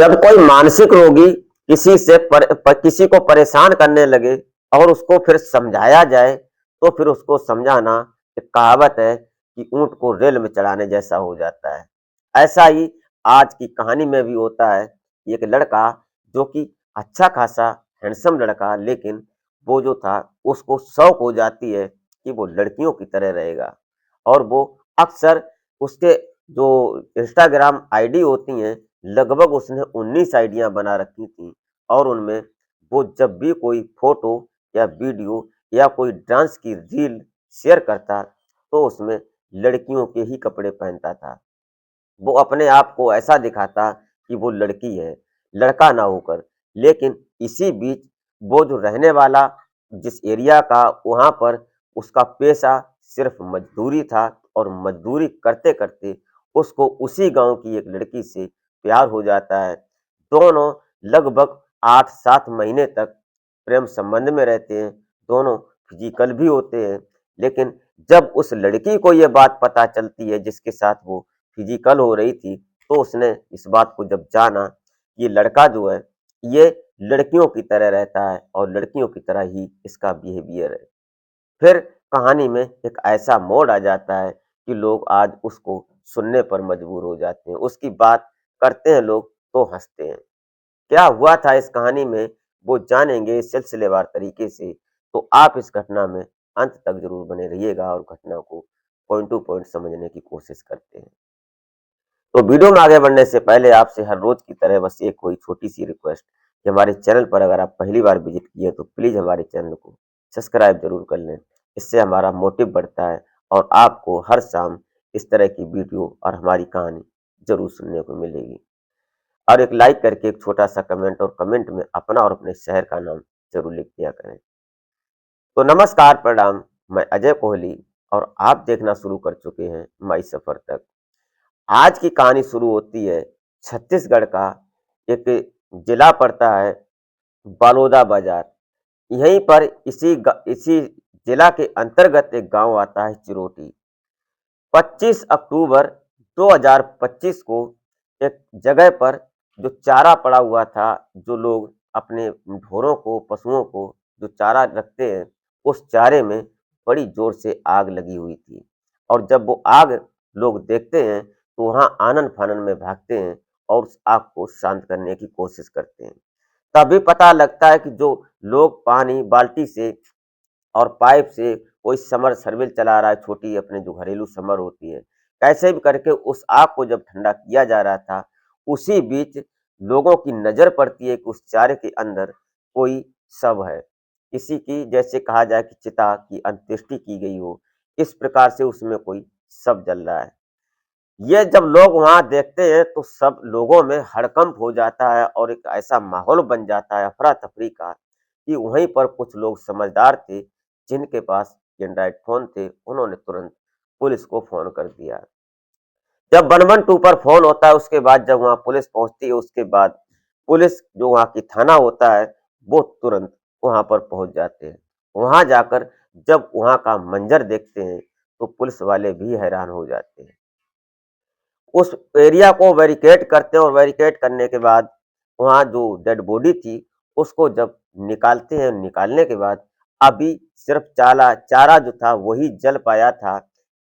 जब कोई मानसिक रोगी किसी को परेशान करने लगे और उसको फिर समझाया जाए, तो फिर उसको समझाना एक कहावत है कि ऊँट को रेल में चढ़ाने जैसा हो जाता है। ऐसा ही आज की कहानी में भी होता है। एक लड़का जो कि अच्छा खासा हैंडसम लड़का, लेकिन वो जो था उसको शौक हो जाती है कि वो लड़कियों की तरह रहेगा और वो अक्सर उसके जो इंस्टाग्राम आईडी होती हैं, लगभग उसने 19 आईडियाँ बना रखी थी और उनमें वो जब भी कोई फ़ोटो या वीडियो या कोई डांस की रील शेयर करता, तो उसमें लड़कियों के ही कपड़े पहनता था। वो अपने आप को ऐसा दिखाता कि वो लड़की है, लड़का ना होकर। लेकिन इसी बीच वो जो रहने वाला जिस एरिया का, वहाँ पर उसका पेशा सिर्फ मज़दूरी था और मज़दूरी करते-करते उसको उसी गाँव की एक लड़की से प्यार हो जाता है। दोनों लगभग 8-7 महीने तक प्रेम संबंध में रहते हैं, दोनों फिज़िकल भी होते हैं। लेकिन जब उस लड़की को ये बात पता चलती है जिसके साथ वो फिजिकल हो रही थी, तो उसने इस बात को जब जाना, ये लड़का जो है, ये लड़कियों की तरह रहता है और लड़कियों की तरह ही इसका बिहेवियर है। फिर कहानी में एक ऐसा मोड़ आ जाता है कि लोग आज उसको सुनने पर मजबूर हो जाते हैं। उसकी बात करते हैं लोग तो हँसते हैं। क्या हुआ था इस कहानी में, वो जानेंगे सिलसिलेवार तरीके से। तो आप इस घटना में अंत तक ज़रूर बने रहिएगा और घटना को पॉइंट टू पॉइंट समझने की कोशिश करते हैं। तो वीडियो में आगे बढ़ने से पहले आपसे हर रोज की तरह बस एक कोई छोटी-सी रिक्वेस्ट कि हमारे चैनल पर अगर आप पहली बार विज़िट किए हैं तो प्लीज़ हमारे चैनल को सब्सक्राइब ज़रूर कर लें। इससे हमारा मोटिव बढ़ता है और आपको हर शाम इस तरह की वीडियो और हमारी कहानी ज़रूर सुनने को मिलेगी। और एक लाइक करके एक छोटा-सा कमेंट और कमेंट में अपना और अपने शहर का नाम ज़रूर लिख दिया करें। तो नमस्कार, प्रणाम, मैं अजय कोहली और आप देखना शुरू कर चुके हैं माई सफ़र तक। आज की कहानी शुरू होती है छत्तीसगढ़ का एक जिला पड़ता है बलौदाबाजार। यहीं पर इसी जिला के अंतर्गत एक गांव आता है चिरोटी। 25 अक्टूबर 2025 को एक जगह पर जो चारा पड़ा हुआ था, जो लोग अपने ढोरों को, पशुओं को जो चारा रखते हैं, उस चारे में बड़ी जोर से आग लगी हुई थी। और जब वो आग लोग देखते हैं, तो वहाँ आनन-फानन में भागते हैं और उस आग को शांत करने की कोशिश करते हैं। तभी पता लगता है कि जो लोग पानी बाल्टी से और पाइप से कोई समरसेबल चला रहा है, छोटी अपने जो घरेलू समर होती है। कैसे भी करके उस आग को जब ठंडा किया जा रहा था, उसी बीच लोगों की नज़र पड़ती है कि उस चारे के अंदर कोई शव है। किसी की जैसे कहा जाए कि चिता की अंत्येष्टि की गई हो, इस प्रकार से उसमें कोई शव जल रहा है। ये जब लोग वहाँ देखते हैं तो सब लोगों में हड़कंप हो जाता है और एक ऐसा माहौल बन जाता है अफरा-तफरी का कि वहीं पर कुछ लोग समझदार थे, जिनके पास एंड्रॉइड फ़ोन थे, उन्होंने तुरंत पुलिस को फ़ोन कर दिया। जब 112 पर फ़ोन होता है, उसके बाद जब वहाँ पुलिस पहुँचती है, उसके बाद पुलिस जो वहाँ की थाना होता है, वो तुरंत वहाँ पर पहुँच जाते हैं। वहाँ जाकर जब वहाँ का मंज़र देखते हैं, तो पुलिस वाले भी हैरान हो जाते हैं। उस एरिया को बैरिकेड करते हैं और बैरिकेड करने के बाद वहाँ जो डेड बॉडी थी, उसको जब निकालते हैं, निकालने के बाद अभी सिर्फ़ चारा जो था वही जल पाया था,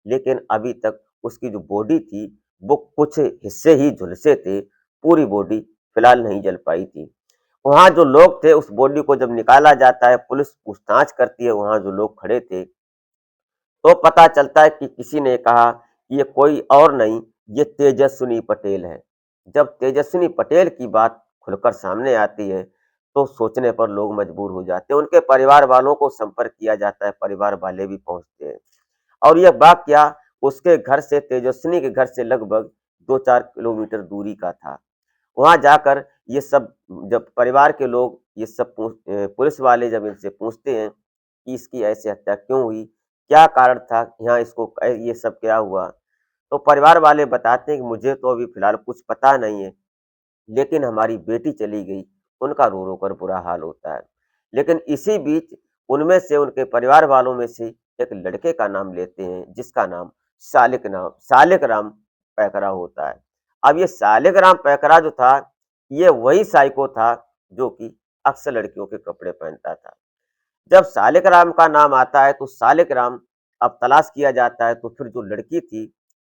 लेकिन अभी तक उसकी जो बॉडी थी, वो कुछ हिस्से ही झुलसे थे, पूरी बॉडी फिलहाल नहीं जल पाई थी। वहाँ जो लोग थे, उस बॉडी को जब निकाला जाता है, पुलिस पूछताछ करती है, वहाँ जो लोग खड़े थे, तो पता चलता है कि किसी ने कहा कि ये कोई और नहीं, ये तेजस्विनी पटेल है। जब तेजस्विनी पटेल की बात खुलकर सामने आती है, तो सोचने पर लोग मजबूर हो जाते हैं। उनके परिवार वालों को संपर्क किया जाता है, परिवार वाले भी पहुँचते हैं और यह वाकया उसके घर से, तेजस्विनी के घर से लगभग 2-4 किलोमीटर दूरी का था। वहाँ जाकर ये सब जब परिवार के लोग ये सब पुलिस वाले जब इनसे पूछते हैं कि इसकी ऐसे हत्या क्यों हुई? क्या कारण था? यहाँ इसको ये सब क्या हुआ? तो परिवार वाले बताते हैं कि मुझे तो अभी फ़िलहाल कुछ पता नहीं है, लेकिन हमारी बेटी चली गई, उनका रो-रो कर बुरा हाल होता है। लेकिन इसी बीच उनमें से, उनके परिवार वालों में से एक लड़के का नाम लेते हैं, जिसका नाम सालिक राम पैकरा होता है। अब ये सालिक राम पैकरा जो था, ये वही साइको था जो कि अक्सर लड़कियों के कपड़े पहनता था। जब सालिक राम का नाम आता है तो सालिक राम अब तलाश किया जाता है, तो फिर जो लड़की थी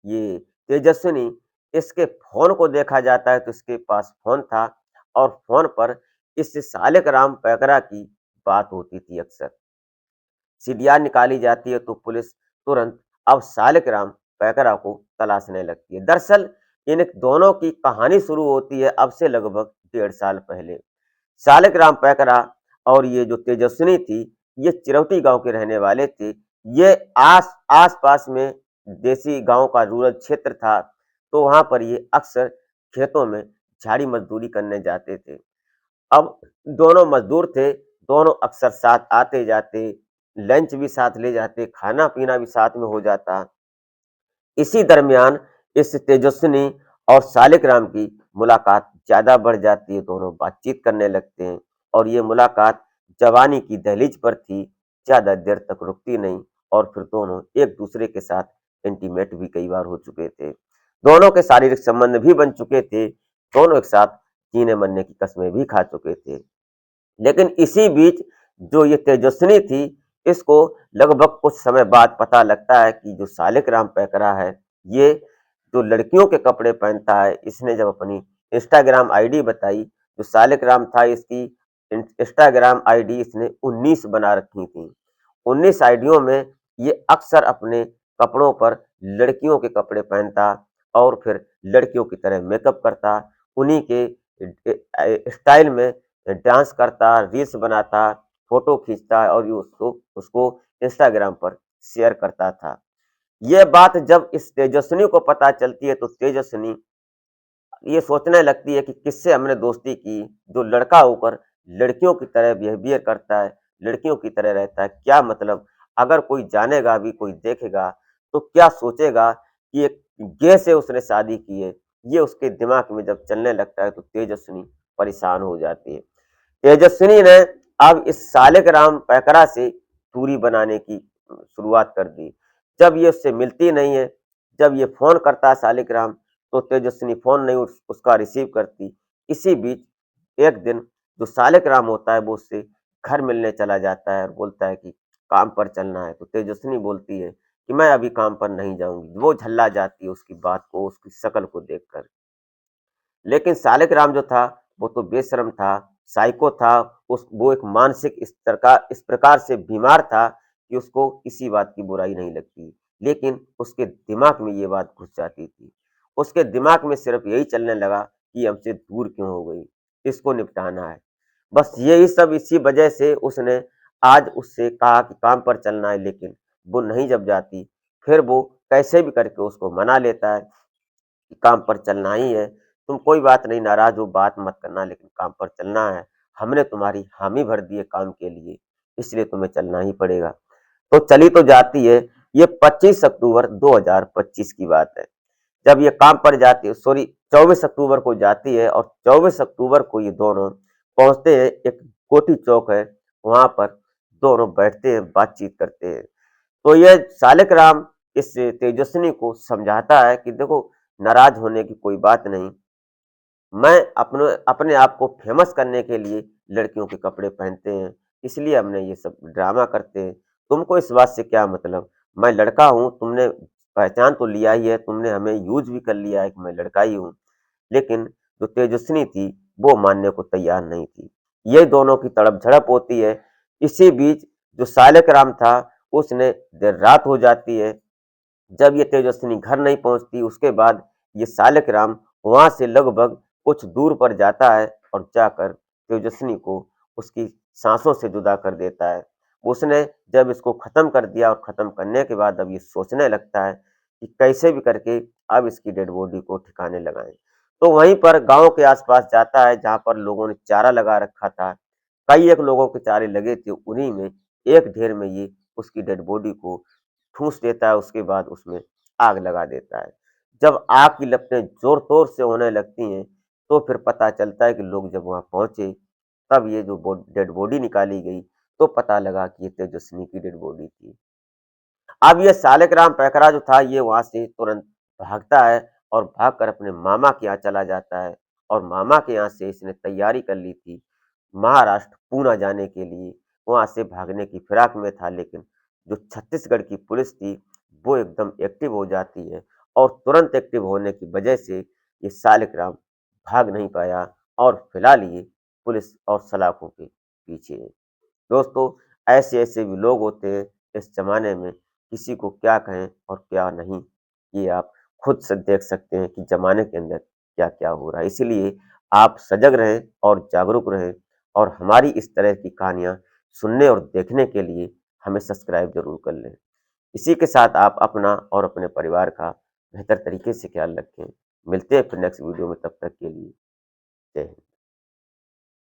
ये तेजस्विनी, इसके फ़ोन को देखा जाता है तो इसके पास फ़ोन था और फ़ोन पर इस सालिक राम पैकरा की बात होती थी अक्सर। सीडीआर निकाली जाती है तो पुलिस तुरंत अब सालिक राम पैकरा को तलाशने लगती है। दरअसल इन दोनों की कहानी शुरू होती है अब से लगभग 1.5 साल पहले। सालिक राम पैकरा और ये जो तेजस्विनी थी, ये चिरौटी गांव के रहने वाले थे। ये आस-पास में देसी गांव का रूरल क्षेत्र था, तो वहां पर ये अक्सर खेतों में झाड़ी मजदूरी करने जाते थे। अब दोनों मजदूर थे, दोनों अक्सर साथ आते-जाते, लंच भी साथ ले जाते, खाना-पीना भी साथ में हो जाता। इसी दरमियान इस तेजस्विनी और सालिक राम की मुलाकात ज़्यादा बढ़ जाती है, दोनों बातचीत करने लगते हैं और ये मुलाकात जवानी की दहलीज पर थी, ज़्यादा देर तक रुकती नहीं और फिर दोनों एक-दूसरे के साथ इंटीमेट भी कई बार हो चुके थे। दोनों के शारीरिक संबंध भी बन चुके थे, दोनों एक साथ जीने-मरने की कस्में भी खा चुके थे। लेकिन इसी बीच जो ये तेजस्विनी थी, इसको लगभग कुछ समय बाद पता लगता है कि जो सालिक राम पैकरा है, ये जो लड़कियों के कपड़े पहनता है, इसने जब अपनी इंस्टाग्राम आईडी बताई, जो सालिक राम था इसकी इंस्टाग्राम आईडी इसने 19 बना रखी थी। 19 आईडियों में ये अक्सर अपने कपड़ों पर लड़कियों के कपड़े पहनता और फिर लड़कियों की तरह मेकअप करता, उन्हीं के स्टाइल में डांस करता, रील्स बनाता, फ़ोटो खींचता और ये उसको उसको इंस्टाग्राम पर शेयर करता था। ये बात जब इस तेजस्विनी को पता चलती है तो तेजस्विनी ये सोचने लगती है कि किससे हमने दोस्ती की, जो लड़का होकर लड़कियों की तरह बिहेवियर करता है, लड़कियों की तरह रहता है, क्या मतलब? अगर कोई जानेगा भी, कोई देखेगा, तो क्या सोचेगा कि एक गे से उसने शादी की है? ये उसके दिमाग में जब चलने लगता है तो तेजस्विनी परेशान हो जाती है। तेजस्विनी ने अब इस सालिक-राम पैकरा से दूरी बनाने की शुरुआत कर दी। जब ये उससे मिलती नहीं है, जब ये फ़ोन करता है सालिक-राम, तो तेजस्विनी फ़ोन नहीं उसका रिसीव करती। इसी बीच एक दिन जो सालिक-राम होता है, वो उससे घर मिलने चला जाता है और बोलता है कि काम पर चलना है। तो तेजस्विनी बोलती है कि मैं अभी काम पर नहीं जाऊँगी। वो झल्ला जाती है उसकी बात को, उसकी शक्ल को देखकर। लेकिन सालिक-राम जो था, वो तो बेशर्म था, साइको था, उस वो एक मानसिक इस प्रकार से बीमार था कि उसको किसी बात की बुराई नहीं लगती। लेकिन उसके दिमाग में ये बात घुस जाती थी। उसके दिमाग में सिर्फ़ यही चलने लगा कि ये हमसे दूर क्यों हो गई? इसको निपटाना है। बस यही सब इसी वजह से उसने आज उससे कहा कि काम पर चलना है, लेकिन वो नहीं जब जाती, फिर वो कैसे भी करके उसको मना लेता है कि काम पर चलना ही है, तुम कोई बात नहीं नाराज़ हो, बात मत करना लेकिन काम पर चलना है। हमने तुम्हारी हामी भर दी है काम के लिए, इसलिए तुम्हें चलना ही पड़ेगा। तो चली तो जाती है, ये 25 अक्टूबर 2025 की बात है। जब ये काम पर जाती है, सॉरी 24 अक्टूबर को जाती है और 24 अक्टूबर को ये दोनों पहुँचते हैं, एक कोठी चौक है, वहाँ पर दोनों बैठते हैं, बातचीत करते हैं। तो ये सालिक-राम इस तेजस्विनी को समझाता है कि देखो नाराज़ होने की कोई बात नहीं। मैं अपने अपने आप को फ़ेमस करने के लिए लड़कियों के कपड़े पहनते हैं, इसलिए हमने ये सब ड्रामा करते हैं। तुमको इस बात से क्या मतलब? मैं लड़का हूँ, तुमने पहचान तो लिया ही है, तुमने हमें यूज़ भी कर लिया है कि मैं लड़का ही हूँ। लेकिन जो तेजस्विनी थी, वो मानने को तैयार नहीं थी। ये दोनों की तड़प-झड़प होती है। इसी बीच जो सालिक-राम था, उसने देर रात हो जाती है। जब ये तेजस्विनी घर नहीं पहुँचती, उसके बाद ये सालिक-राम वहाँ से लगभग कुछ दूर पर जाता है और जाकर तेजस्विनी को उसकी साँसों से जुदा कर देता है। उसने जब इसको ख़त्म कर दिया और ख़त्म करने के बाद अब ये सोचने लगता है कि कैसे भी करके अब इसकी डेड बॉडी को ठिकाने लगाएँ। तो वहीं पर गाँव के आस-पास जाता है जहाँ पर लोगों ने चारा लगा रखा था। कई एक लोगों के चारे लगे थे, उन्हीं में एक ढेर में ये उसकी डेड बॉडी को ठूँस देता है, उसके बाद उसमें आग लगा देता है। जब आग की लपटें ज़ोर-तोर से होने लगती हैं, तो फिर पता चलता है कि लोग जब वहाँ पहुँचे, तब ये जो डेड बॉडी निकाली गई, तो पता लगा कि ये तेजस्विनी की डेड बॉडी थी। अब ये सालिक-राम पैकरा जो था, ये वहाँ से तुरंत भागता है और भागकर अपने मामा के यहाँ चला जाता है और मामा के यहाँ से इसने तैयारी कर ली थी महाराष्ट्र पूना जाने के लिए, वहाँ से भागने की फिराक में था, लेकिन जो छत्तीसगढ़ की पुलिस थी वो एकदम एक्टिव हो जाती है और तुरंत एक्टिव होने की वजह से ये सालिक राम भाग नहीं पाया और फिलहाल ये पुलिस और सलाखों के पीछे है। दोस्तों, ऐसे-ऐसे भी लोग होते हैं इस ज़माने में, किसी को क्या कहें और क्या नहीं, ये आप खुद से देख सकते हैं कि ज़माने के अंदर क्या-क्या हो रहा है। इसीलिए आप सजग रहें और जागरूक रहें और हमारी इस तरह की कहानियाँ सुनने और देखने के लिए हमें सब्सक्राइब ज़रूर कर लें। इसी के साथ आप अपना और अपने परिवार का बेहतर तरीके से ख्याल रखें। मिलते हैं फिर नेक्स्ट वीडियो में, तब तक के लिए जय हिंद।